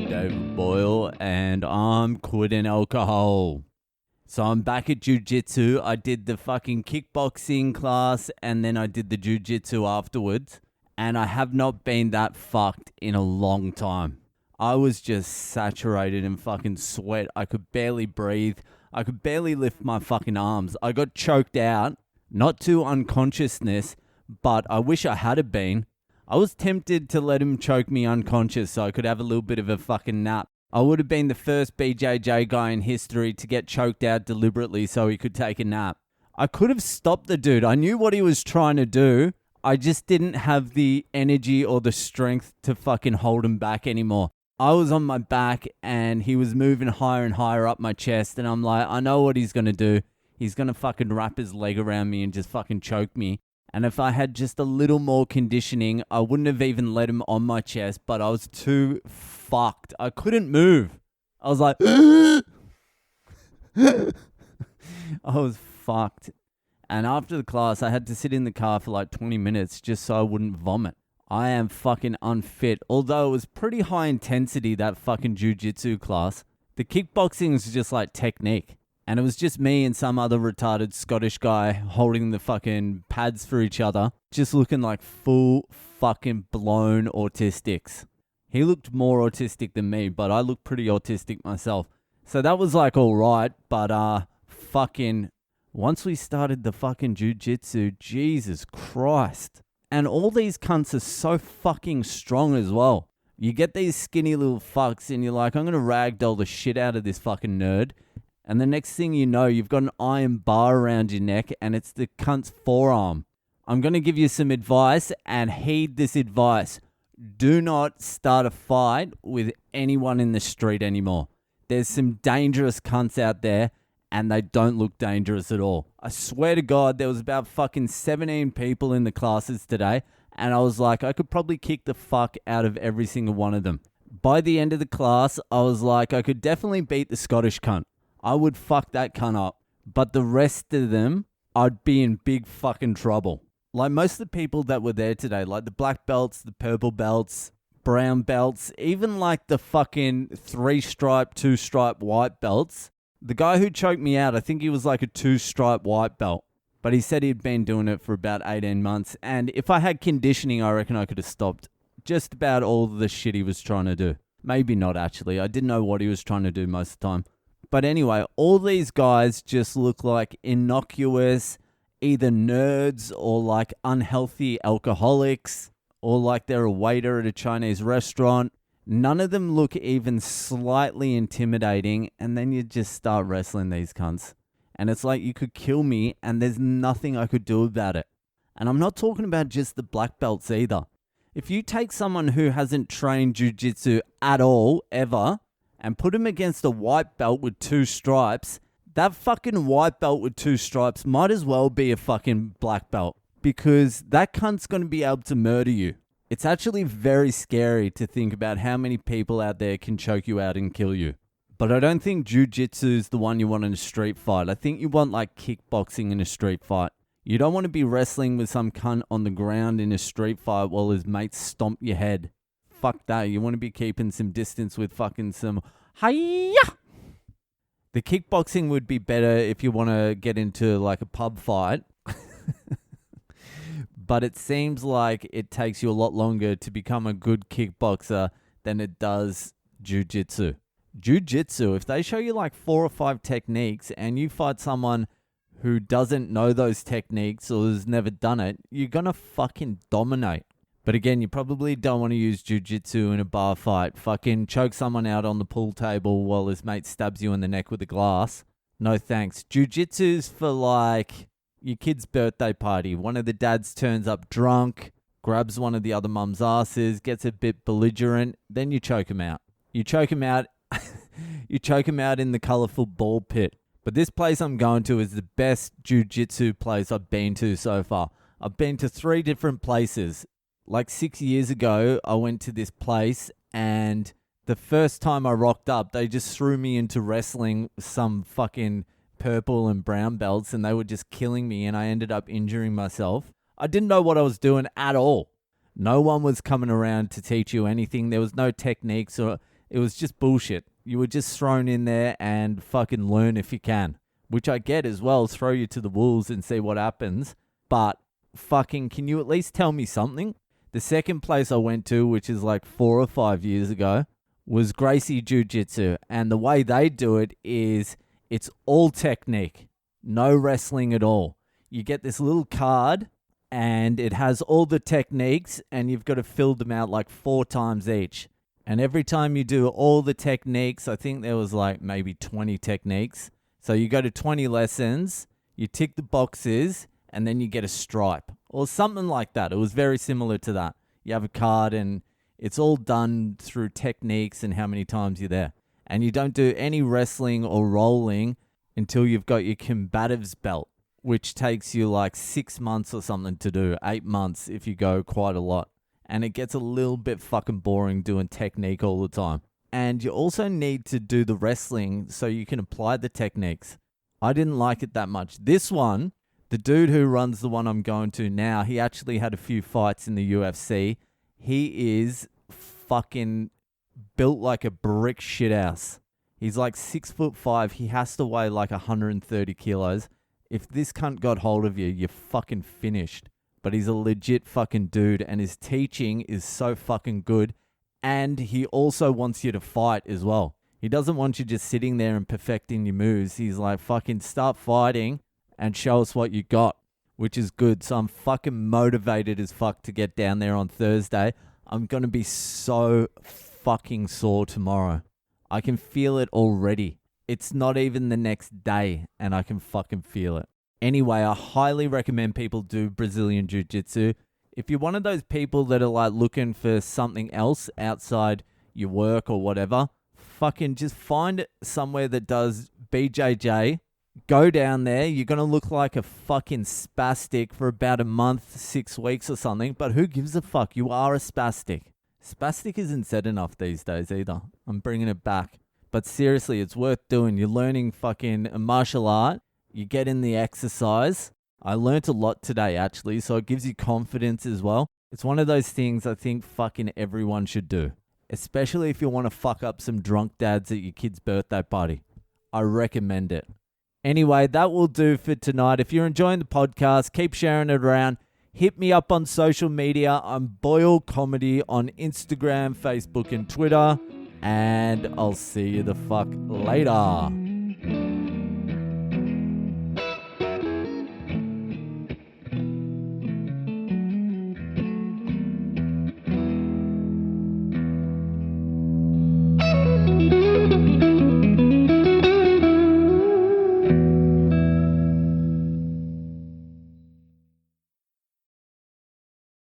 David Boyle, and I'm quitting alcohol. So I'm back at jiu-jitsu. I did the fucking kickboxing class, and then I did the jiu-jitsu afterwards. And I have not been that fucked in a long time. I was just saturated in fucking sweat. I could barely breathe. I could barely lift my fucking arms. I got choked out, not to unconsciousness, but I wish I had have been. I was tempted to let him choke me unconscious so I could have a little bit of a fucking nap. I would have been the first BJJ guy in history to get choked out deliberately so he could take a nap. I could have stopped the dude. I knew what he was trying to do. I just didn't have the energy or the strength to fucking hold him back anymore. I was on my back and he was moving higher and higher up my chest, and I'm like, I know what he's going to do. He's going to fucking wrap his leg around me and just fucking choke me. And if I had just a little more conditioning, I wouldn't have even let him on my chest, but I was too fucked. I couldn't move. I was like, I was fucked. And after the class, I had to sit in the car for like 20 minutes just so I wouldn't vomit. I am fucking unfit. Although it was pretty high intensity, that fucking jiu-jitsu class. The kickboxing was just like technique. And it was just me and some other retarded Scottish guy holding the fucking pads for each other, just looking like full fucking blown autistics. He looked more autistic than me, but I looked pretty autistic myself. So that was like all right, but fucking once we started the fucking jiu-jitsu, Jesus Christ. And all these cunts are so fucking strong as well. You get these skinny little fucks and you're like, I'm going to ragdoll the shit out of this fucking nerd. And the next thing you know, you've got an iron bar around your neck and it's the cunt's forearm. I'm going to give you some advice and heed this advice. Do not start a fight with anyone in the street anymore. There's some dangerous cunts out there and they don't look dangerous at all. I swear to God, there was about fucking 17 people in the classes today and I was like, I could probably kick the fuck out of every single one of them. By the end of the class, I was like, I could definitely beat the Scottish cunt. I would fuck that cunt up. But the rest of them, I'd be in big fucking trouble. Like most of the people that were there today, like the black belts, the purple belts, brown belts, even like the fucking 3-stripe, 2-stripe white belts. The guy who choked me out, I think he was like a 2-stripe white belt. But he said he'd been doing it for about 18 months. And if I had conditioning, I reckon I could have stopped just about all the shit he was trying to do. Maybe not actually. I didn't know what he was trying to do most of the time. But anyway, all these guys just look like innocuous, either nerds or like unhealthy alcoholics, or like they're a waiter at a Chinese restaurant. None of them look even slightly intimidating, and then you just start wrestling these cunts. And it's like you could kill me, and there's nothing I could do about it. And I'm not talking about just the black belts either. If you take someone who hasn't trained jiu-jitsu at all, ever, and put him against a white belt with 2 stripes, that fucking white belt with 2 stripes might as well be a fucking black belt, because that cunt's going to be able to murder you. It's actually very scary to think about how many people out there can choke you out and kill you. But I don't think jiu-jitsu is the one you want in a street fight. I think you want like kickboxing in a street fight. You don't want to be wrestling with some cunt on the ground in a street fight while his mates stomp your head. Fuck that. You want to be keeping some distance with fucking some hi-ya! The kickboxing would be better if you want to get into like a pub fight. But it seems like it takes you a lot longer to become a good kickboxer than it does jiu-jitsu. Jiu-jitsu, if they show you like 4 or 5 techniques and you fight someone who doesn't know those techniques or has never done it, you're going to fucking dominate. But again, you probably don't want to use jiu-jitsu in a bar fight. Fucking choke someone out on the pool table while his mate stabs you in the neck with a glass. No thanks. Jiu-jitsu's for like your kid's birthday party. One of the dads turns up drunk, grabs one of the other mum's asses, gets a bit belligerent, then you choke him out. You choke him out. You choke him out in the colourful ball pit. But this place I'm going to is the best jiu-jitsu place I've been to so far. I've been to 3 different places. Like 6 years ago, I went to this place and the first time I rocked up, they just threw me into wrestling some fucking purple and brown belts and they were just killing me and I ended up injuring myself. I didn't know what I was doing at all. No one was coming around to teach you anything. There was no techniques or It was just bullshit. You were just thrown in there and fucking learn if you can. Which I get as well, throw you to the wolves and see what happens. But fucking, can you at least tell me something? The second place I went to, which is like 4 or 5 years ago, was Gracie Jiu-Jitsu. And the way they do it is it's all technique. No wrestling at all. You get this little card and it has all the techniques and you've got to fill them out like 4 times each. And every time you do all the techniques, I think there was like maybe 20 techniques. So you go to 20 lessons, you tick the boxes, and then you get a stripe or something like that. It was very similar to that. You have a card and it's all done through techniques and how many times you're there. And you don't do any wrestling or rolling until you've got your combatives belt, which takes you like 6 months or something to do, 8 months if you go quite a lot. And it gets a little bit fucking boring doing technique all the time. And you also need to do the wrestling so you can apply the techniques. I didn't like it that much. This one, the dude who runs the one I'm going to now, he actually had a few fights in the UFC. He is fucking built like a brick shithouse. He's like 6'5". He has to weigh like 130 kilos. If this cunt got hold of you, you're fucking finished. But he's a legit fucking dude and his teaching is so fucking good. And he also wants you to fight as well. He doesn't want you just sitting there and perfecting your moves. He's like, fucking start fighting and show us what you got, which is good. So I'm fucking motivated as fuck to get down there on Thursday. I'm going to be so fucking sore tomorrow. I can feel it already. It's not even the next day and I can fucking feel it. Anyway, I highly recommend people do Brazilian Jiu-Jitsu. If you're one of those people that are like looking for something else outside your work or whatever, fucking just find somewhere that does BJJ. Go down there. You're going to look like a fucking spastic for about a month, 6 weeks or something. But who gives a fuck? You are a spastic. Spastic isn't said enough these days either. I'm bringing it back. But seriously, it's worth doing. You're learning fucking a martial art. You get in the exercise. I learnt a lot today, actually, so it gives you confidence as well. It's one of those things I think fucking everyone should do, especially if you want to fuck up some drunk dads at your kid's birthday party. I recommend it. Anyway, that will do for tonight. If you're enjoying the podcast, keep sharing it around. Hit me up on social media. I'm Boyle Comedy on Instagram, Facebook, and Twitter. And I'll see you the fuck later.